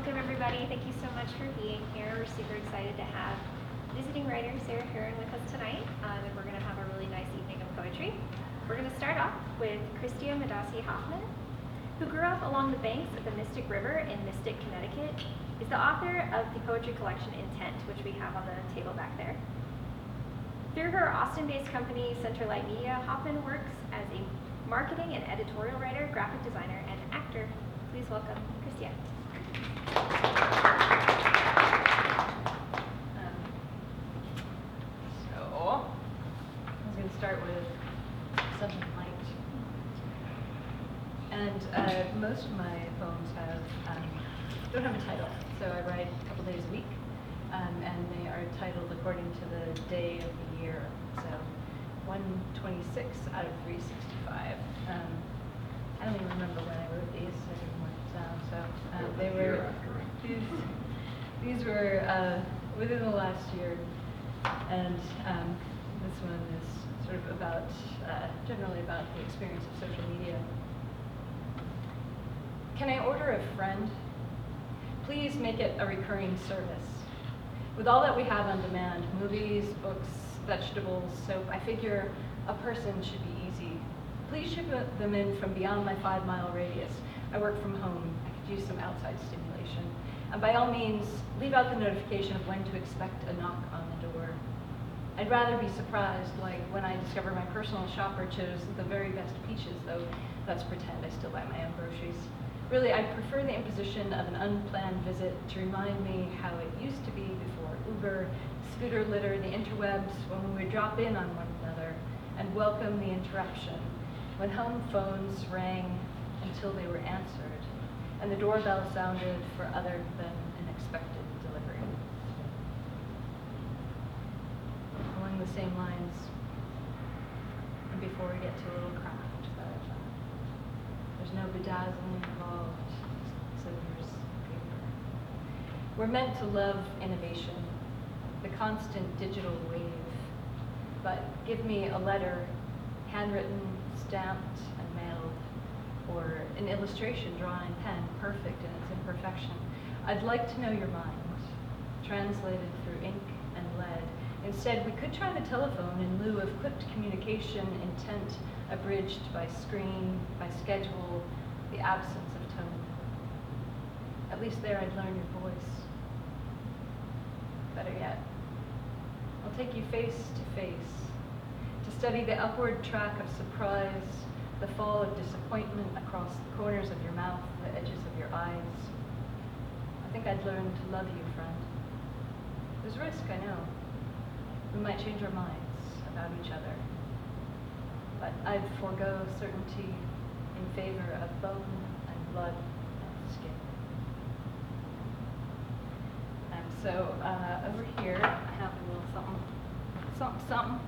Welcome everybody. Thank you so much for being here. We're super excited to have visiting writer Sarah Herrin with us tonight, and we're going to have a really nice evening of poetry. We're going to start off with Christia Madacsi Hoffman, who grew up along the banks of the Mystic River in Mystic, Connecticut, is the author of the poetry collection Intent, which we have on the table back there. Through her Austin-based company, CenterLight Media, Hoffman works as a marketing and editorial writer, graphic designer, and actor. Please welcome Christia. So, I'm going to start with something light. And most of my poems don't have a title, so I write a couple days a week, and they are titled according to the day of the year. So, 126 out of 365. I don't even remember when I wrote these. I didn't write it down. So they were these were within the last year, and this one is sort of about generally about the experience of social media. Can I order a friend? Please make it a recurring service. With all that we have on demand, movies, books, vegetables, soap, I figure a person should be easy. Please ship them in from beyond my 5-mile radius. I work from home. I could use some outside stimulation. And by all means, leave out the notification of when to expect a knock on the door. I'd rather be surprised, like when I discover my personal shopper chose the very best peaches, though let's pretend I still buy my own groceries. Really, I prefer the imposition of an unplanned visit to remind me how it used to be before Uber, scooter litter, the interwebs, when we would drop in on one another and welcome the interruption, when home phones rang until they were answered, and the doorbell sounded for other than an expected delivery. Along the same lines, and before we get to a little craft, there's no bedazzling involved, scissors, paper. We're meant to love innovation, the constant digital wave, but give me a letter, handwritten, stamped, and mailed, or an illustration drawn in pen, perfect in its imperfection. I'd like to know your mind, translated through ink and lead. Instead, we could try the telephone in lieu of clipped communication, intent abridged by screen, by schedule, the absence of tone. At least there I'd learn your voice. Better yet, I'll take you face to face, to study the upward track of surprise, the fall of disappointment across the corners of your mouth, the edges of your eyes. I think I'd learn to love you, friend. There's risk, I know. We might change our minds about each other. But I'd forego certainty in favor of bone and blood and skin. And so over here, I have a little something.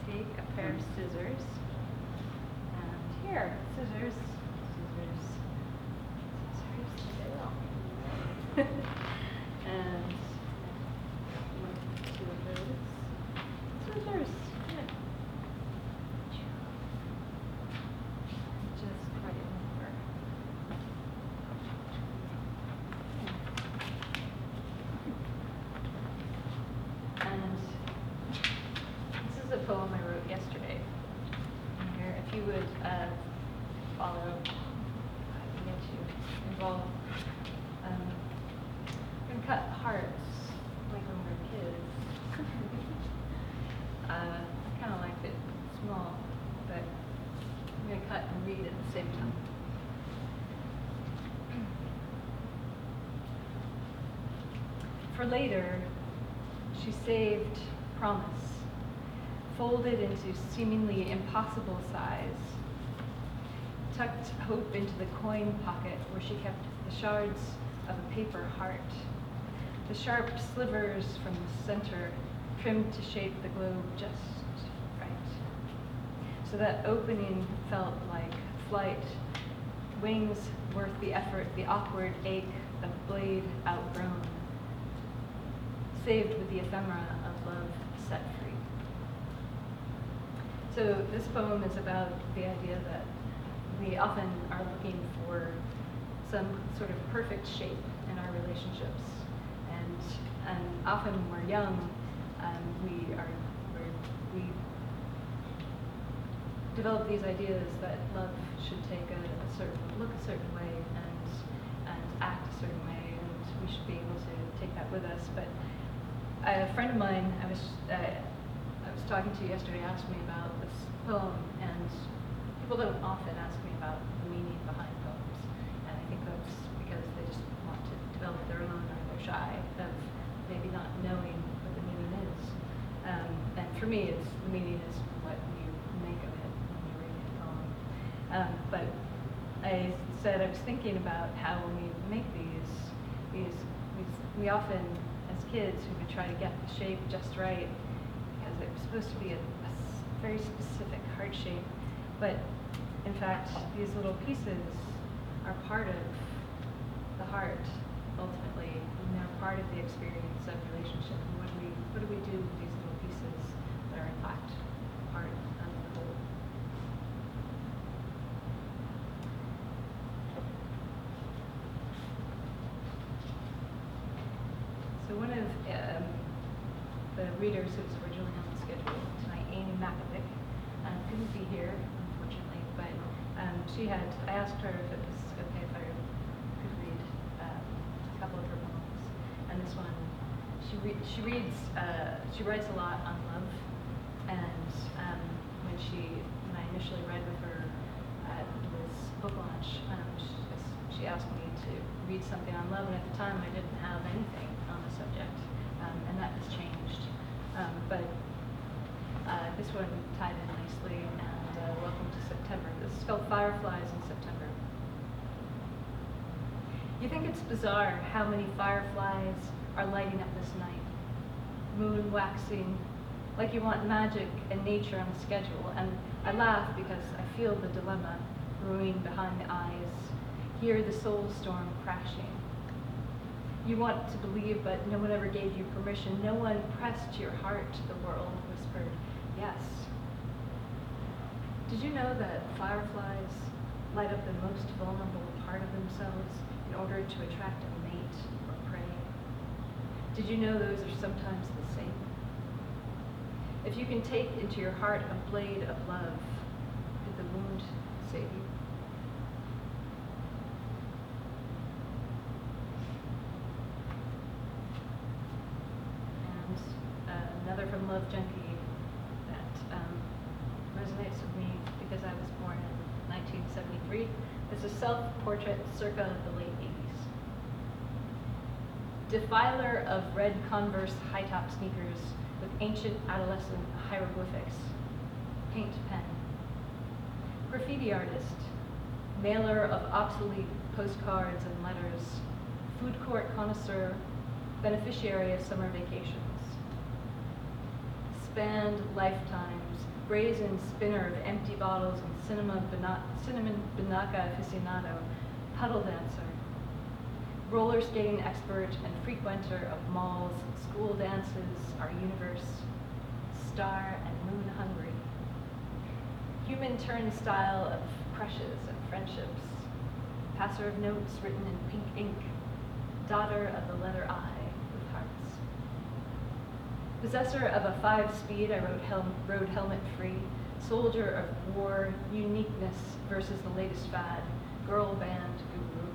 Take a pair of scissors, and here, scissors, and two of those scissors. Just right over. And this is a poem I wrote yesterday. And here, if you would follow, I can get you involved. I'm going to cut hearts like when we were kids. I kind of liked it small, but I'm going to cut and read at the same time. For later, she saved promise, folded into seemingly impossible size, tucked hope into the coin pocket where she kept the shards of a paper heart, the sharp slivers from the center trimmed to shape the globe just right, so that opening felt like flight, wings worth the effort, the awkward ache of blade outgrown, saved with the ephemera of love set free. So this poem is about the idea that we often are looking for some sort of perfect shape in our relationships. And often when we're young, we develop these ideas that love should take look a certain way and act a certain way, and we should be able to take that with us. But a friend of mine I was talking to yesterday asked me about this poem, and people don't often ask me about the meaning behind poems, and I think that's because they just want to develop their own, or they're shy of maybe not knowing what the meaning is. And for me, the meaning is what you make of it when you're reading a poem. But I said I was thinking about how when we make these we often, as kids, we would try to get the shape just right because it was supposed to be a very specific heart shape. But in fact, these little pieces are part of the heart ultimately, and they're part of the experience of relationship. And what do we do with these little pieces that are in fact part of the whole? So one of the readers who was originally on the schedule tonight, Amy McAvick, couldn't be here, unfortunately, but I asked her if it was okay if I could read a couple of her poems. And this one, she writes a lot on love, and when I initially read with her at this book launch, she asked me to read something on love, and at the time I didn't have anything on the subject, and that has changed. But this one tied in nicely, and welcome to September. This is called Fireflies in September. You think it's bizarre how many fireflies are lighting up this night, moon waxing, like you want magic and nature on the schedule, and I laugh because I feel the dilemma brewing behind the eyes, hear the soul storm crashing. You want to believe, but no one ever gave you permission. No one pressed your heart, the world whispered, yes. Did you know that fireflies light up the most vulnerable part of themselves in order to attract a mate or prey? Did you know those are sometimes the same? If you can take into your heart a blade of love, did the wound save you? Another from Love Junkie that resonates with me because I was born in 1973. It's a self-portrait circa the late 80s. Defiler of red Converse high-top sneakers with ancient adolescent hieroglyphics. Paint pen. Graffiti artist. Mailer of obsolete postcards and letters. Food court connoisseur. Beneficiary of summer vacations. Spanned lifetimes, brazen spinner of empty bottles and cinnamon banaka aficionado, puddle dancer, roller skating expert and frequenter of malls, school dances, our universe, star and moon hungry, human turnstile of crushes and friendships, passer of notes written in pink ink, daughter of the letter I. Possessor of a 5-speed, I rode helmet free, soldier of war, uniqueness versus the latest fad, girl band guru.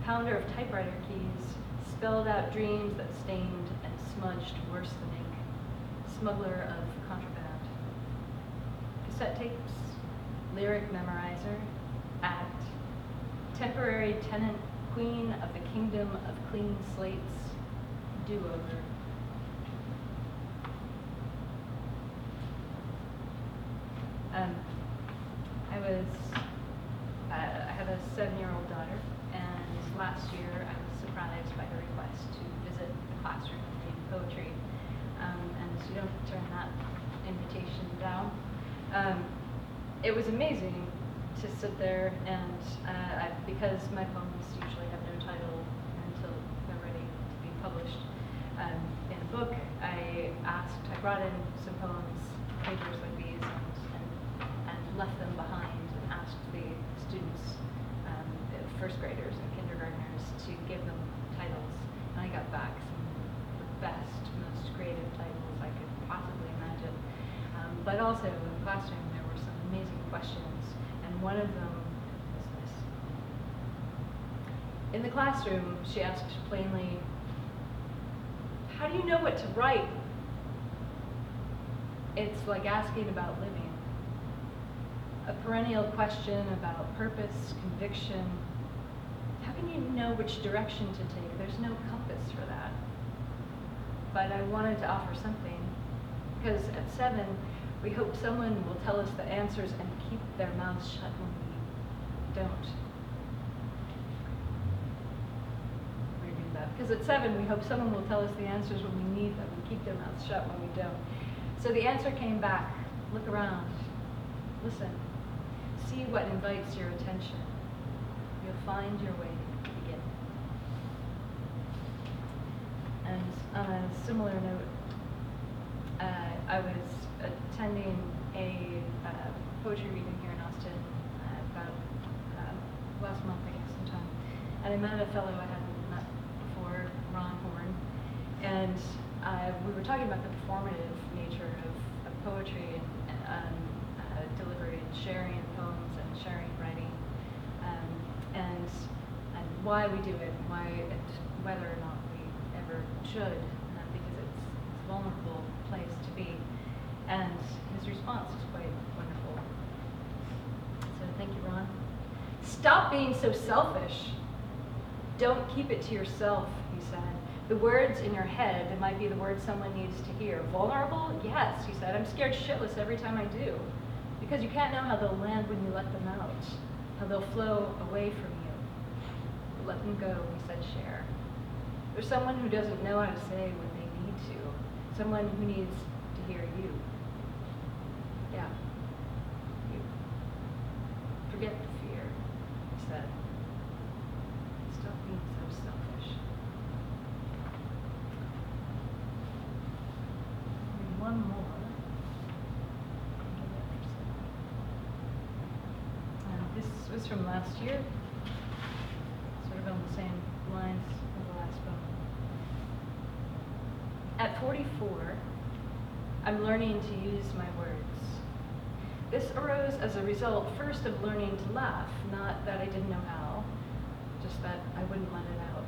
Pounder of typewriter keys, spelled out dreams that stained and smudged worse than ink, smuggler of contraband. Cassette tapes, lyric memorizer, act, temporary tenant, queen of the kingdom of clean slates, do-over. I have a 7-year-old daughter, and last year I was surprised by her request to visit the classroom and read poetry, and you don't turn that invitation down. It was amazing to sit there and, because my poems usually have no title until they're ready to be published in a book, I brought in some poems, papers like these, and left them behind and asked the students, the first also, in the classroom, there were some amazing questions, and one of them was this. In the classroom, she asked plainly, "How do you know what to write?" It's like asking about living. A perennial question about purpose, conviction. How can you know which direction to take? There's no compass for that. But I wanted to offer something, because at 7, we hope someone will tell us the answers and keep their mouths shut when we don't. Reread that. Because at 7, we hope someone will tell us the answers when we need them and keep their mouths shut when we don't. So the answer came back. Look around. Listen. See what invites your attention. You'll find your way to begin. And on a similar note, I was attending a poetry reading here in Austin about last month, I guess, sometime. And I met a fellow I hadn't met before, Ron Horn, and we were talking about the performative nature of poetry and delivery and sharing poems and sharing writing, and why we do it, whether or not we ever should, because it's a vulnerable place to be. And his response was quite wonderful. So thank you, Ron. Stop being so selfish. Don't keep it to yourself, he said. The words in your head might be the words someone needs to hear. Vulnerable? Yes, he said. I'm scared shitless every time I do. Because you can't know how they'll land when you let them out, how they'll flow away from you. Let them go, he said, share. There's someone who doesn't know how to say what they need to. Someone who needs to hear you. Yeah, you. Forget the fear, he said. Stop being so selfish. Maybe one more. This was from last year, sort of on the same lines as the last poem. At 44, I'm learning to use my words. This arose as a result, first, of learning to laugh, not that I didn't know how, just that I wouldn't let it out.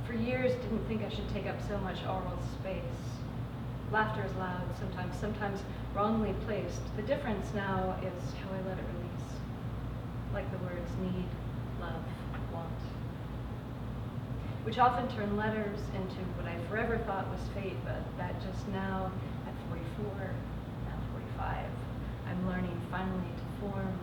For years, didn't think I should take up so much oral space. Laughter is loud sometimes wrongly placed. The difference now is how I let it release. Like the words need, love, want, which often turn letters into what I forever thought was fate, but that just now, at 44, now 45, I'm learning finally to form